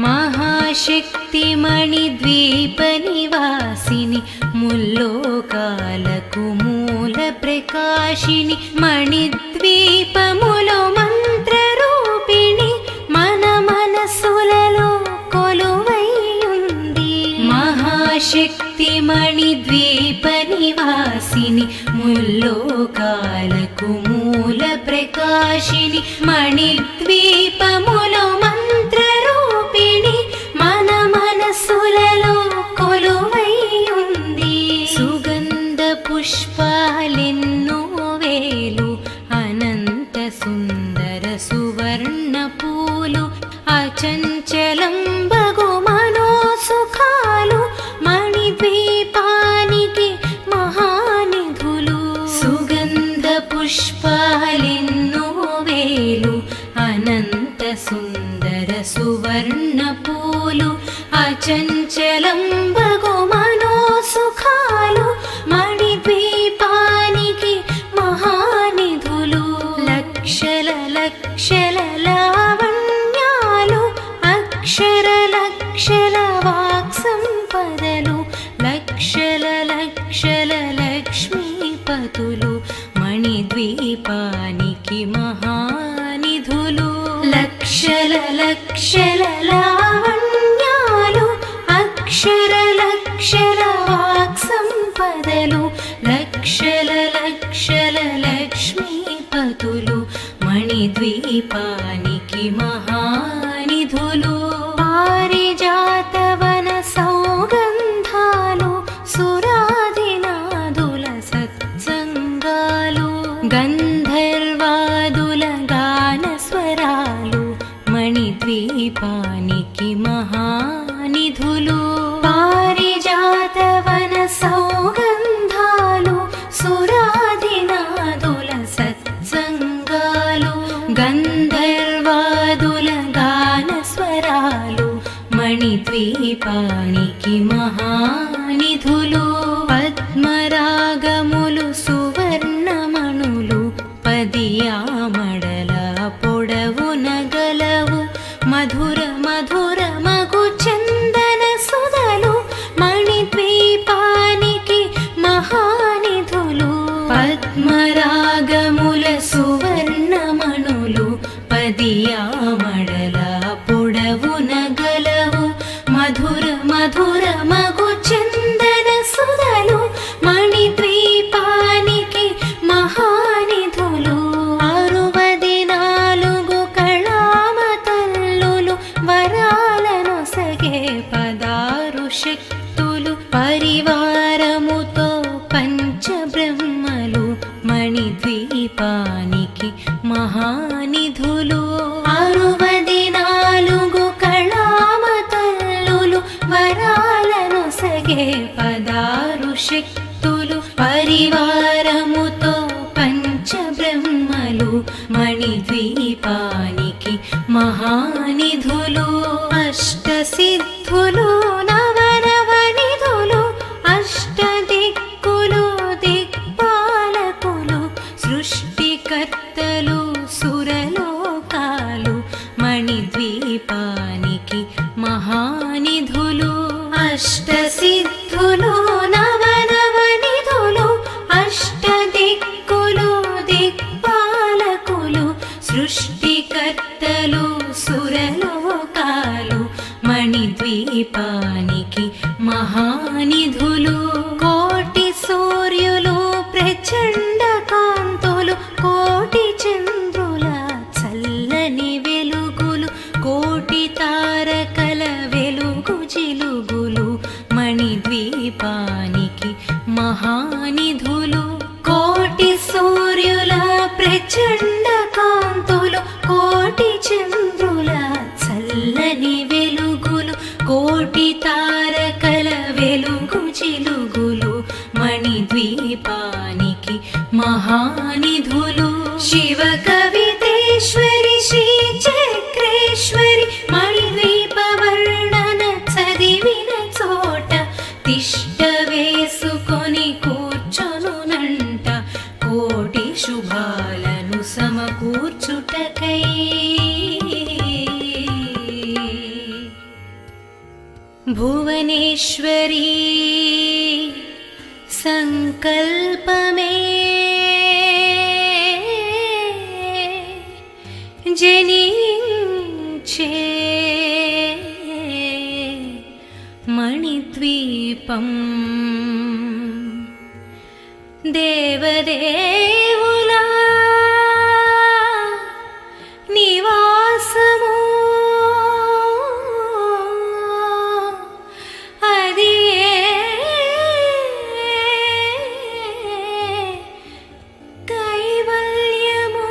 महाशक्तिमणिद्वीपनिवासिनि मुल्लोकाలకు మూల ప్రకాశిని మణిద్వీపములో మంత్రరూపిణి మన మనసులలో కొలువై ఉంది. మహాశక్తిమణిద్వీపనివాసిని ముల్లోకాలకు మూల ప్రకాశిని మణిద్వీపములో మంత్రరూపిణి మన మనసులలో కొలువై ఉంది. సుగంధ పుష్పాలెన్నో వేలు అనంత సుందర సువర్ణ పూలు అచంచలం బగు మనోసుఖాలు మణిద్వీపానికి మహానిధులు. సుగంధ పుష్పాలెన్నో వేలు అనంత సుందర సువర్ణ పూలు అచంచలం బగు మనోసుఖాలు మణిద్వీపానికి మహానిధులు. లక్షల లక్షల లావణ్యాలు అక్షర లక్షల వాక్సంపదలు లక్షల లక్షల లక్ష్మీపతులు మణిద్వీపానికి మహానిధులు. లక్షల లక్షల లావణ్యాలు అక్షర లక్షల వాక్సంపదలు లక్షల లక్షల లక్ష్మీపతులు మణిద్వీపానికి మహానిధులు. పారిజాతవన సౌగంధాలు సురాదినాదుల సత్సంగాలు గంధర్వాదుల గానస్వరాలు మణిద్వీపానికి మహానిధులు. పారిజాతవన సౌగంధాలు సురాదినాదుల సత్సంగాలు గంధర్వాదుల గానస్వరాలు మణిద్వీపానికి మహానిధులు. పద్మరాగములు సువర్ణమణులు పదియామడల పొడవున గలవు మధుర మధుర మగు చందన సుధలు మణిద్వీపానికి మహానిధులు. పద్మరాగముల సువర్ణమణులు పదియామడల పొడవున గలవు మధుర మధుర మగు చందన సుధలు మణిద్వీపానికి మహానిధులు. 64 కళామతల్లులు వరాలను సగే 16 శక్తులు పరివారముతో పంచబ్రహ్మలు మణిద్వీపానికి మహానిధులు. 64 కళామతల్లులు వరాలను సగే 16 శక్తులు పరివారముతో పంచబ్రహ్మలు మణిద్వీపానికి మహానిధులు. అష్టసిద్ధులు నవనవనిధులు అష్టదిక్కులు దిక్పాలకులు సృష్టికర్తలు సురలోకాలు మణిద్వీపానికి మహానిధులు. అష్టసిద్ధులు నవనవనిధులు అష్టదిక్కులు దిక్పాలకులు సృష్టికర్తలు సురలోకాలు మణిద్వీపానికి మహానిధులు. కోటి సూర్యులు ప్రచండ కాంతులు కోటి చంద్రుల చల్లని వెలుగులు కోటి తారకల వెలుగు జిలుగులు మణిద్వీపానికి మహానిధులు. కోటి సూర్యుల ప్రచండ కాంతులు కోటి చంద్రుల చల్లని వెలుగులు కోటి తారకల వెలుగు జిలుగులు మణిద్వీపానికి మహానిధులు. శివ కవితేశ్వరి శ్రీ చక్రేశ్వరి మణిద్వీప వర్ణన చదివిన చోట తిష్ట వేసుకొని కూర్చొనునంట కోటి శుభాలను సమకూర్చుటకై. భువనేశ్వరీ సంకల్పమే జనించే మణిద్వీపం దేవదేవులా నివాసము అది కైవల్యము.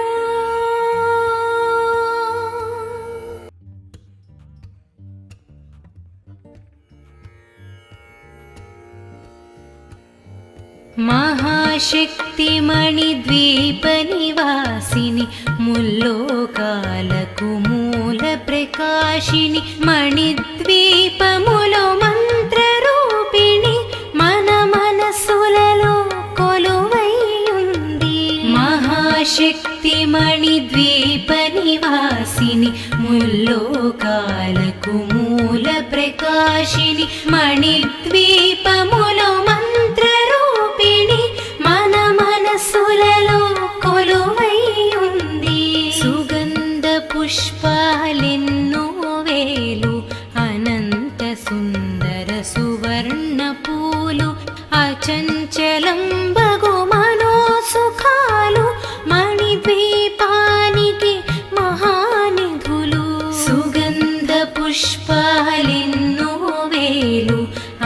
మహాశక్తి మణిద్వీప నివాసిని ముల్లోకాలకు మూల ప్రకాశిని మణిద్వీపములో మంత్రరూపిణి మన మనసులలో కొలువైయుంది. మహాశక్తి మణిద్వీప నివాసిని ముల్లోకాలకు మూల ప్రకాశిని మణిద్వీపములో మంత్రరూపిణి మన మనసులలో కొలువైయుంది. సుగంధ పుష్పాలెన్నో వేలు అనంత సుందర సువర్ణ పూలు అచంచలం బగు మనోసుఖాలు మణిద్వీపానికి మహానిధులు. సుగంధ పుష్పాలెన్నో వేలు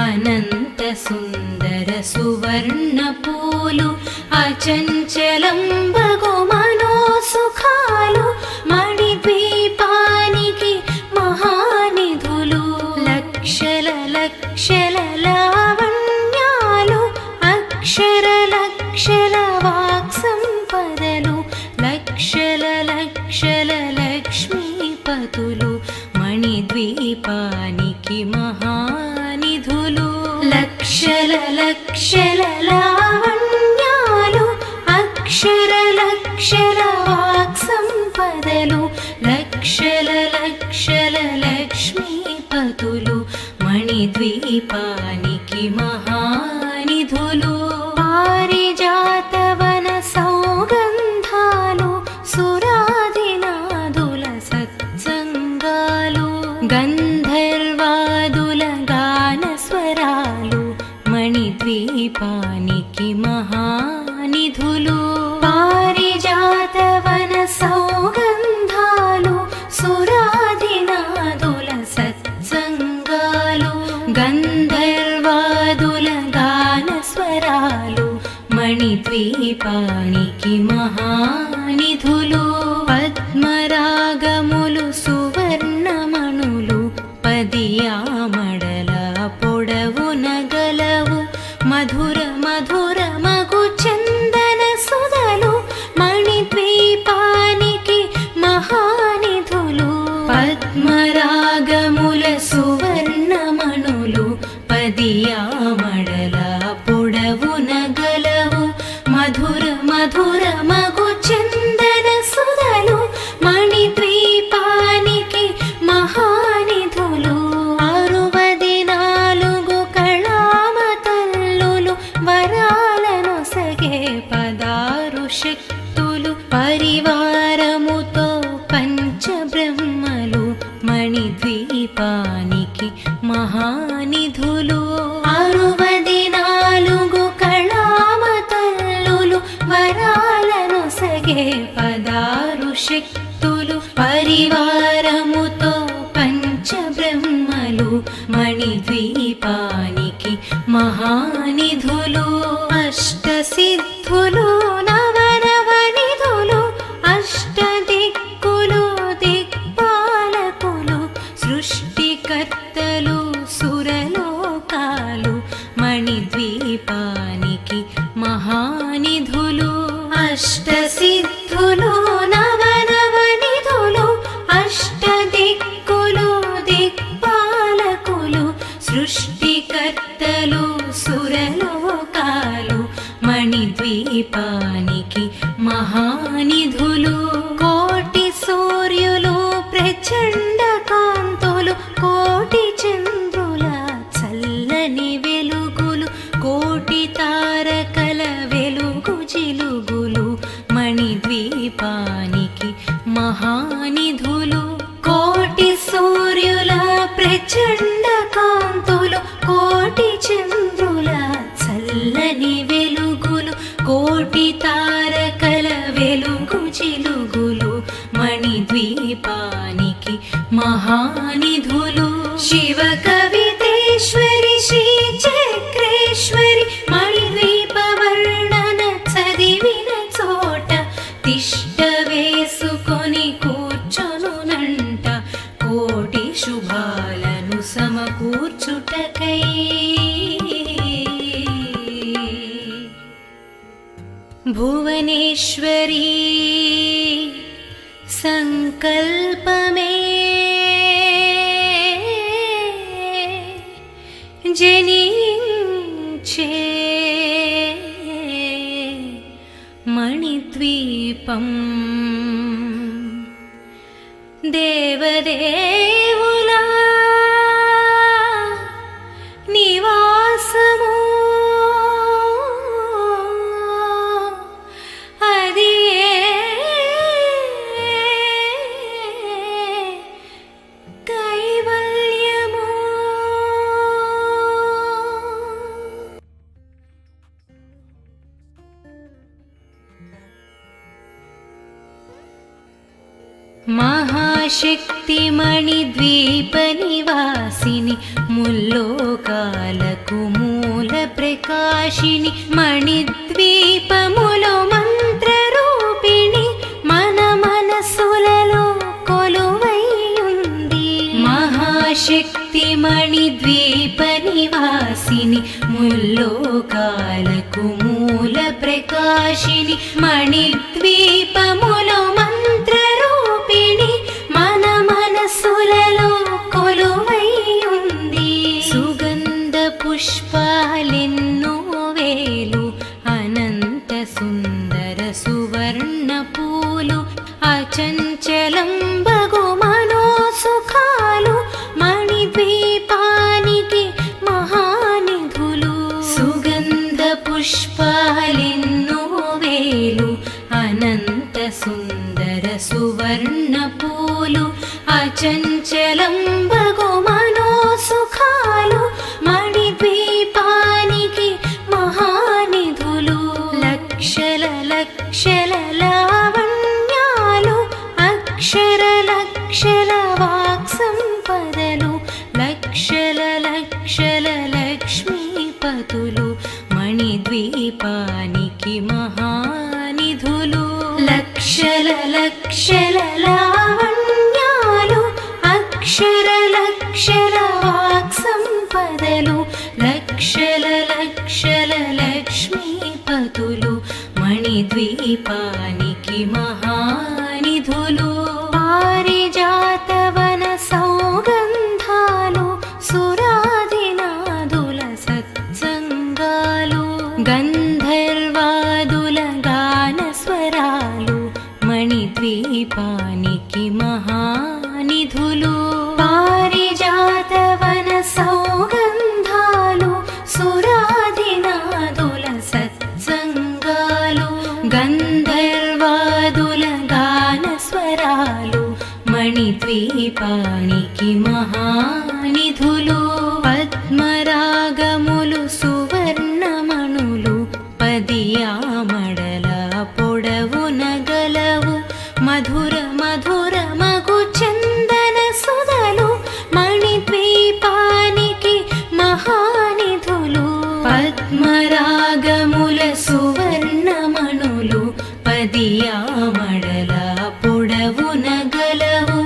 అనంత సుందర సువర్ణ పూలు అచంచలం బగు మనోసుఖాలు మణిద్వీపానికి మహానిధులు. లక్షల లక్షల లావణ్యాలు అక్షర లక్షల వాక్సంపదలు లక్షల లక్షల లక్ష్మీపతులు మణిద్వీపానికి మహానిధులు. లక్షల లక్షల లావణ్యాలు అక్షర లక్షల వాక్సంపదలు లక్షల లక్షల లక్ష్మీపతులు మణిద్వీపానికి మహానిధులు. పారిజాతవన సౌగంధాలు సురాదినాదుల సత్సంగాలు గంధర్వాదుల గాన స్వరాలు మణిద్వీపానికి మహానిధులు. పారిజాతవన సౌగంధాలు సురాదినాదుల సత్సంగాలు గంధర్వాదుల గాన స్వరాలు మణిద్వీపానికి మహానిధులు. పద్మరాగములు సువర్ణమణులు పదియామడల పొడవున గలవు మధుర మధుర మగు చందన సుధలు మణిద్వీపానికి మహానిధులు. పద్మరాగముల సువర్ణమణులు పదియామడల పొడవున గలవు మధుర మధుర మగు చందన సుధలు మణిద్వీపానికి మహానిధులు. 64 కళామతల్లులు వరాలను సగే 16 శక్తులు పరివారముతో పంచబ్రహ్మలు మణిద్వీపానికి మహానిధులు. 64 కళామతల్లులు వరాలను సగే 16 శక్తులు పరివారముతో పంచబ్రహ్మలు మణిద్వీపానికి మహానిధులు. అష్టసిద్ధులు నవనవనిధులు అష్టదిక్కులు దిక్పాలకులు సృష్టికర్తలు సురలోకాలు మణిద్వీపానికి మహానిధులు. అష్టసిద్ధులు నవనవనిధులు అష్టదిక్కులు దిక్పాలకులు సృష్టికర్తలు సురలోకాలు మణిద్వీపానికి మహానిధులు. కోటి సూర్యులు ప్రచండ కాంతులు కోటి చంద్రుల చిలుగులు మణిద్వీపానికి మహానిధులు కోటి సూర్యుల ప్రచండ కాంతులు కోటి చంద్రుల చల్లని వెలుగులు కోటి తారకల వెలుగు చిలుగులు మణిద్వీపానికి మహానిధులు శివ కవితేశ్వరి శ్రీ చక్రేశ్వరి మణిద్వీప వర్ణన చదివిన చోట తిష్ట వేసుకొని కూర్చొనునంట కోటి శుభాలను సమకూర్చుటకై భువనేశ్వరీ సంకల్పమే జనించే మణిద్వీపం దేవదేవుల నివాసము అది కైవల్యము మహాశక్తి మణిద్వీప నివాసిని ముల్లోకాలకు మూల ప్రకాశిని మణిద్వీపములో మంత్ర రూపిణి మన మనసులలో కొలువై ఉంది మహాశక్తి మణిద్వీప నివాసిని ముల్లోకాలకు మూల ప్రకాశిని మణిద్వీపములో మంత్ర రూపిణి మన మనసులలో కొలువై ఉంది సుగంధ పుష్పాలెన్నో వేలు అనంత సుందర సువర్ణ పూలు అచంచలం బగు మనోసుఖాలు మణిద్వీపానికి మహానిధులు సుగంధ పుష్పాలెన్నో వేలు అనంత సుందర సువర్ణ పూలు అచంచలం బగు మనోసుఖాలు మణిద్వీపానికి మహానిధులు లక్షల లక్షల లావణ్యాలు అక్షర లక్షల వాక్ సంపదలు లక్షల లక్షల లక్ష్మీపతులు మణిద్వీపానికి మహానిధులు లక్షల లక్షల లావణ్యాలు అక్షర లక్షల వాక్ సంపదలు లక్షల లక్షల లక్ష్మీపతులు మణిద్వీపానికి మహానిధులు పారిజాతవన సౌగంధాలు సురాదినాదుల సత్సంగాలు గంధర్వాదుల గాన స్వరాలు మణిద్వీపానికి మహానిధులు పారిజాతవన సౌగంధాలు సురాదినాదుల సత్సంగాలు గంధర్వాదుల గాన స్వరాలు మణిద్వీపానికి మహానిధులు పద్మరాగములు సువర్ణమణులు పదియామడల పొడవున గలవు మధుర మధుర మగు చందన సుధలు మణిద్వీపానికి మహానిధులు పద్మరాగముల సువర్ణమణులు పదియామడల పొడవున గలవు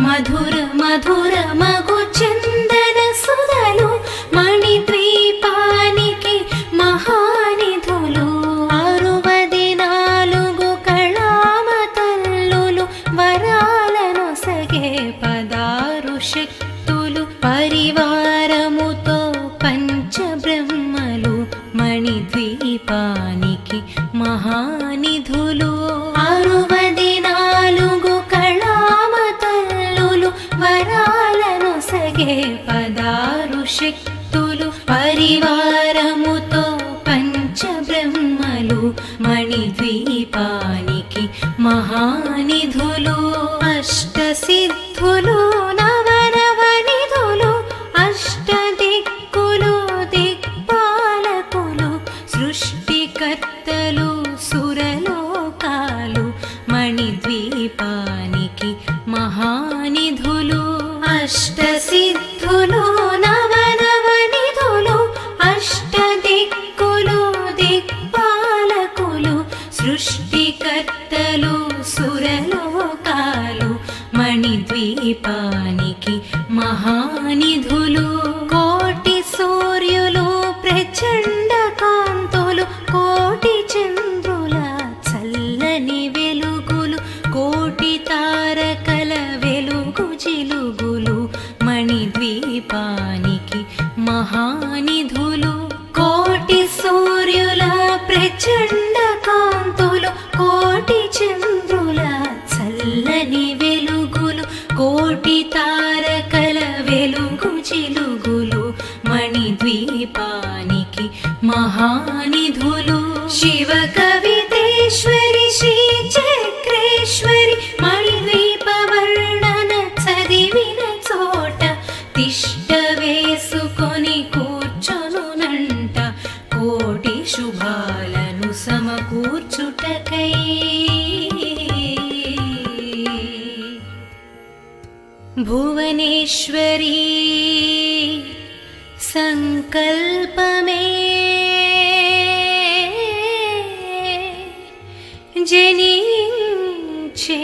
మధుర మధుర మగు చందన సుధలు మణిద్వీపానికి మహానిధులు 64 కళామ తల్లులు వరాలను సగే 16 శక్తులు పరివారముతో పంచబ్రహ్మలు మణిద్వీపానికి మహానిధులు 6 మణిద్వీపానికి మహానిధులు అష్టసిద్ధులు నవనవనిధులు అష్టదిక్కులు దిక్పాలకులు సృష్టికర్తలు సురలోకాలు మణిద్వీపానికి మహానిధులు అష్టసిద్ధులు నవనవనిధులు అష్టదిక్కులు దిక్పాలకులు సృష్టికర్తలు సురలోకాలు మణిద్వీపానికి మహానిధులు కోటి సూర్యులు ప్రచండ కాంతులు కోటి చంద్రుల చల్లని వెలుగులు కోటి తారకల వెలుగు జిలుగులు మణిద్వీపానికి మహానిధులు కోటి సూర్యుల ప్రచండ కాంతులు కోటి చంద్రుల చల్లని వెలుగులు కోటి తారకల వెలుగు జిలుగులు మణిద్వీపానికి మహానిధులు శివ కవితేశ్వరి శ్రీ చక్రేశ్వరి మణిద్వీప వర్ణన చదివిన చోట తిష్ట వేసుకొని కూర్చొనునంట కోటి శుభాలను సమకూర్చుటకై భువనేశ్వరీ సంకల్పమే జనించే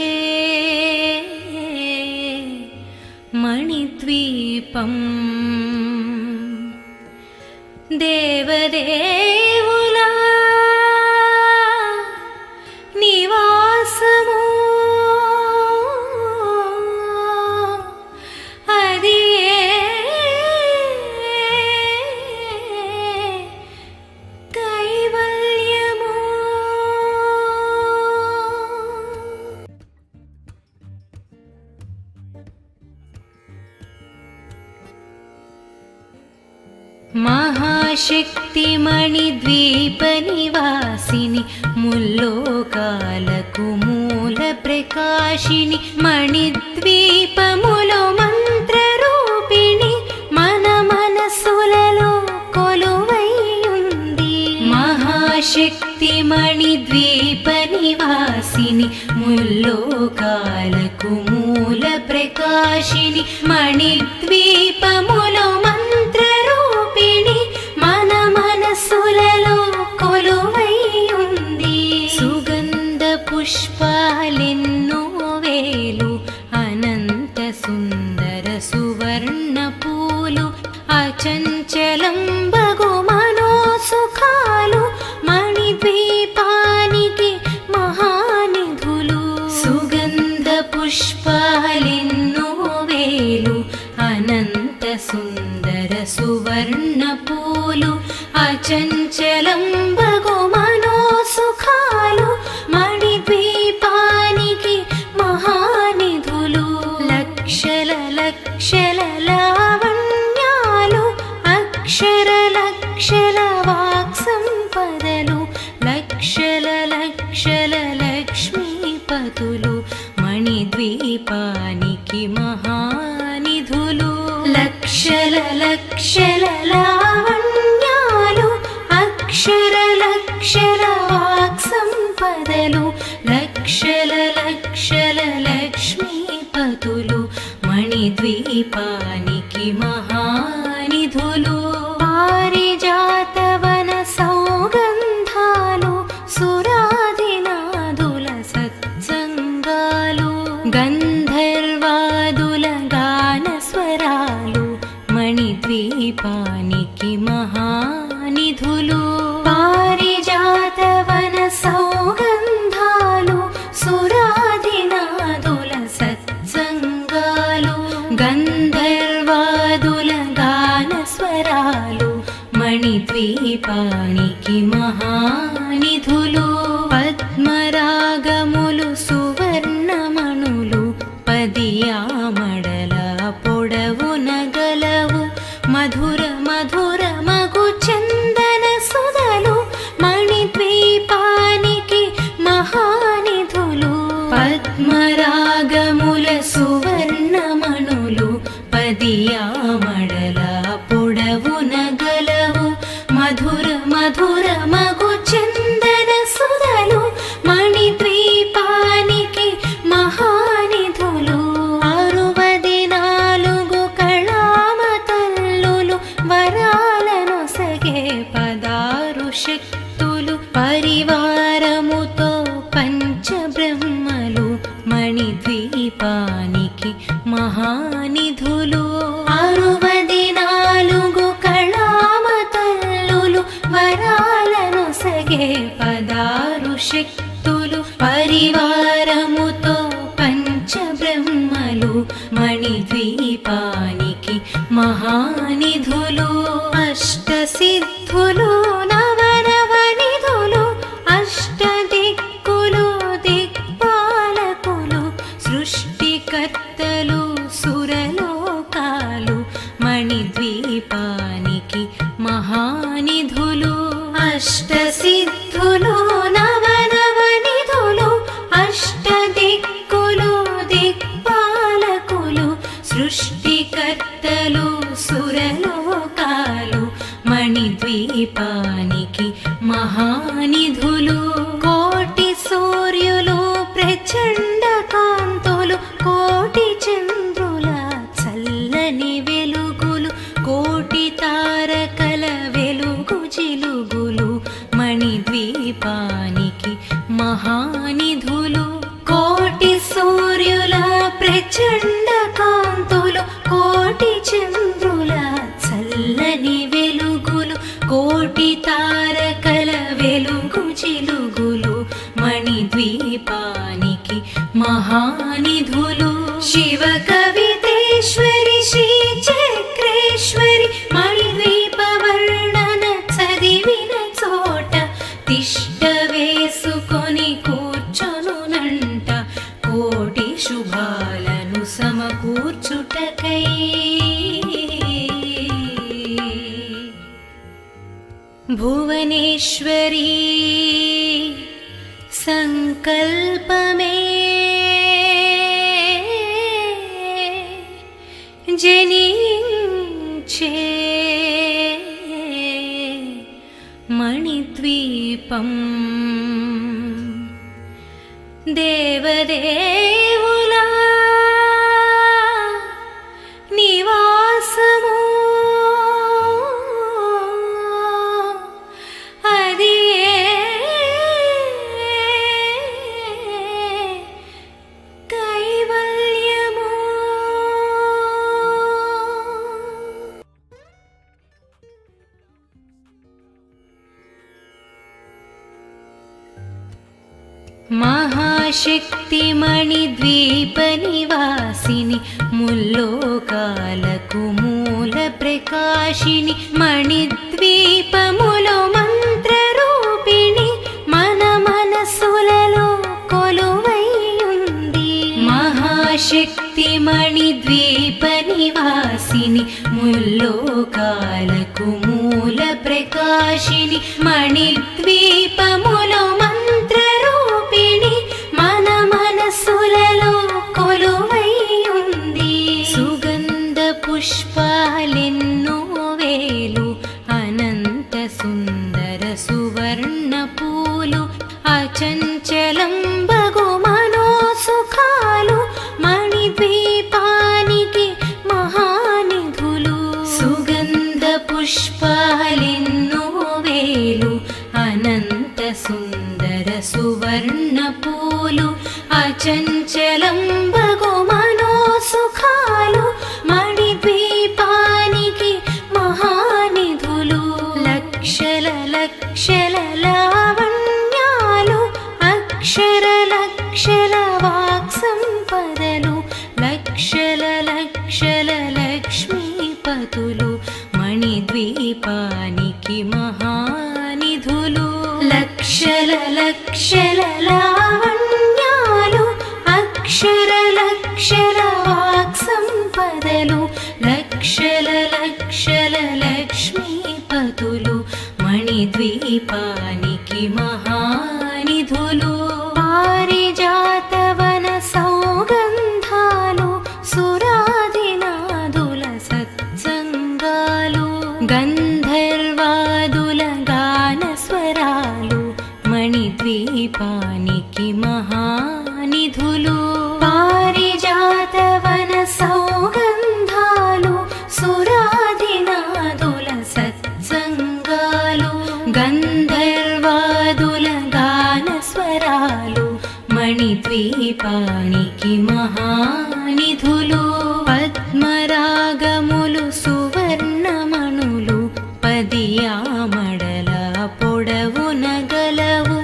మణిద్వీపం దేవదేవుల నివాసము అది కైవల్యము మహాశక్తి మణిద్వీప నివాసిని ముల్లోకాలకు మూల ప్రకాశిని మణిద్వీపములో మంత్రరూపిణి మన మనసులలో కొలువై ఉంది మహాశక్తి మణిద్వీప నివాసిని ముల్లోకాలకు మూల ప్రకాశిని మణిద్వీపములో మంత్రరూపిణి మన మనసులలో కొలువై ఉంది సుగంధ పుష్పాలెన్నో వేలు అనంత సుందర సువర్ణ పూలు అచంచలం బగు మనోసుఖాలు మణిద్వీపానికి మహానిధులు సుగంధ పుష్పాలెన్నో వేలు అనంత సుందర సువర్ణ పూలు అచంచలం బగు మనోసుఖాలు మణిద్వీపానికి మహానిధులు లక్షల లక్షల లావణ్యాలు అక్షర లక్షల వాక్సంపదలు లక్షల లక్షల లక్ష్మీపతులు మణిద్వీపానికి మహానిధులు లక్షల లక్షల లావణ్యాలు అక్షర లక్షల వాక్సంపదలు లక్షల లక్షల లక్ష్మీపతులు మణిద్వీపానికి మహానిధులు పారిజాతవన సౌగంధాలు సురాదినాదుల సత్సంగాలు గంధర్వాదుల గానస్వరాలు మణిద్వీపానికి మహానిధులు పారిజాతవన సౌగంధాలు సురాదినాదుల సత్సంగాలు గంధర్వాదుల పంచబ్రహ్మలు మణిద్వీపానికి మహానిధులు 64 కళామతల్లులు వరాలను సగే 16 శక్తులు పరివారముతో పంచబ్రహ్మలు మణిద్వీపానికి మహానిధులు అష్టసిద్ధులు నవనవనిధులు అష్టదిక్కులు దిక్పాలకులు సృష్టికర్తలు సురలోకాలు మణిద్వీపానికి మహానిధులు అష్టసిద్ధులు నవనవనిధులు అష్టదిక్కులు దిక్పాలకులు సృష్టికర్తలు సురలోకాలు మణిద్వీపానికి మహానిధులు కోటి సూర్యులు ప్రచండ కాంతులు కోటి చంద్రుల చల్లని వెలుగులు కోటి తారకల వెలుగు జిలుగులు మణిద్వీపానికి మహానిధులు కోటి సూర్యుల ప్రచండ కాంతులు కోటి చంద్రుల చల్లని వెలుగులు కోటి తారకల వెలుగు జిలుగులు మణిద్వీపానికి మహానిధులు శివ కవితేశ్వరి శ్రీ చక్రేశ్వరి మణిద్వీప వర్ణన చదివిన చోట తిష్ట వేసుకొని కూర్చొనునంట కోటి శుభాలను సమకూర్చుటకై భువనేశ్వరీ సంకల్పమే జనించే మణిద్వీపం దేవదేవుల నివాసము అది కైవల్యము మహాశక్తి మణిద్వీప నివాసిని ముల్లోకాలకు మూల ప్రకాశిని మణిద్వీపములో మంత్ర రూపిణి మన మనసులలో కొలువై ఉంది మహాశక్తి మణిద్వీప నివాసిని ముల్లోకాలకు మూల ప్రకాశిని మణిద్వీపములో మంత్ర రూపిణి మన మనసులలో కొలువై ఉంది సుగంధ పుష్పాలెన్నో వేలు అనంత సుందర సువర్ణ పూలు అచంచలం బగు మనోసుఖాలు మణిద్వీపానికి మహానిధులు సుగంధ పుష్పాలెన్నో వేలు అనంత సుందర సువర్ణ పూలు అచంచలం బగు మనోసుఖాలు మణిద్వీపానికి మహానిధులు లక్షల లక్షల లావణ్యాలు అక్షర లక్షల వాక్సంపదలు లక్షల లక్షల లక్ష్మీపతులు మణిద్వీపానికి మహానిధులు లక్షల లక్షల లావణ్యాలు అక్షర లక్షల వాక్సంపదలు లక్షల లక్షల లక్ష్మీపతులు మణిద్వీపానికి మహానిధులు పారిజాతవన సౌగంధాలు సురాదినాదుల సత్సంగాలు గంధర్వాదుల గాన స్వరాలు మణిద్వీపానికి మహానిధులు పారిజాతవన సౌగంధాలు సురాదినాదుల సత్సంగాలు గంధర్వాదుల గాన స్వరాలు మణిద్వీపానికి మహానిధులు పద్మరాగములు సువర్ణమణులు పదియామడల పొడవున గలవు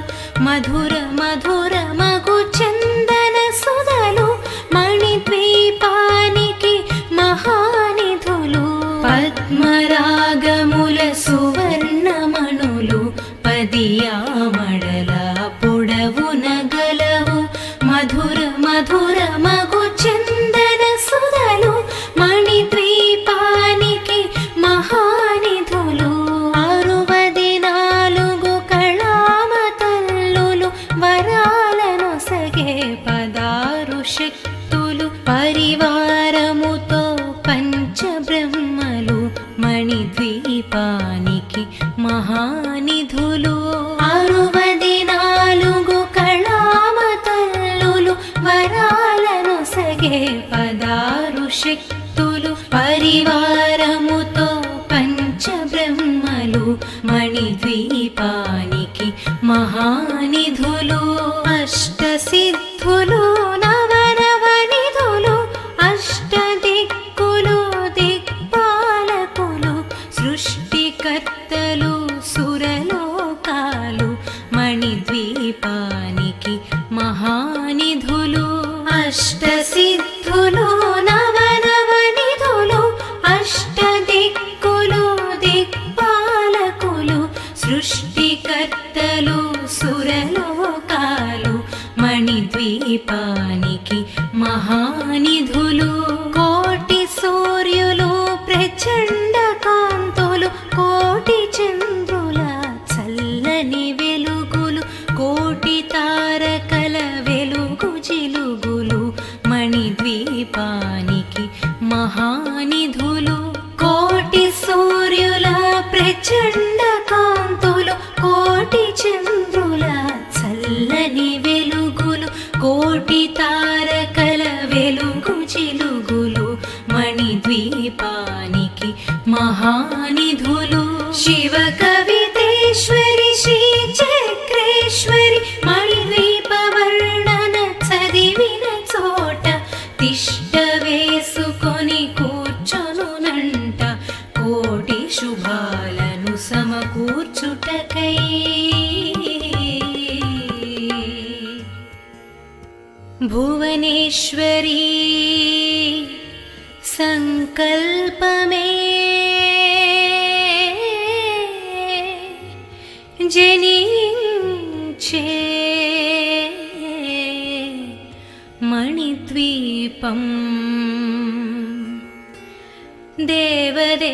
మధుర మధుర మగు చందన సుధలు మణిద్వీపానికి మహానిధులు పద్మరాగముల సువర్ణమణులు పదియామడల పొడవున గలవు మధుర మధుర మగు చందన సుధలు మణిద్వీపానికి మహానిధులు 64 కళామతల్లులు వరాలను సగే 16 శక్తులు పరివారముతో పంచబ్రహ్మలు మణిద్వీపానికి మహానిధులు 64 కళామతల్లులు వరాలను సగే 16 శక్తులు పరివారముతో పంచబ్రహ్మలు మణిద్వీపానికి మహానిధులు అష్టసిద్ధులు నవనవనిధులు అష్టదిక్కులు దిక్పాలకులు సృష్టికర్తలు సురలోకాలు మణిద్వీపానికి మహానిధులు అష్టసిద్ధులు నవనవనిధులు అష్టదిక్కులు దిక్పాలకులు సృష్టికర్తలు సురలోకాలు మణిద్వీపానికి మహానిధులు కోటి సూర్యులు ప్రచండ కాంతులు కోటి చంద్రుల చల్లని వెలుగులు కోటి తారకల వెలుగు జిలుగులు మణిద్వీపానికి మహానిధులు కోటి సూర్యుల ప్రచండ కాంతులు కోటి చంద్రుల చల్లని వెలుగులు కోటి తారకల వెలుగు జిలుగులు మణిద్వీపానికి మహానిధులు శివ కవితేశ్వరి శ్రీ చక్రేశ్వరి మణిద్వీప వర్ణన చదివిన చోట తిష్ట వేసుకొని కూర్చొనునంట కోటి శుభాలను సమకూర్చుటకై భువనేశ్వరీ సంకల్పమే జనించే మణిద్వీపం దేవదే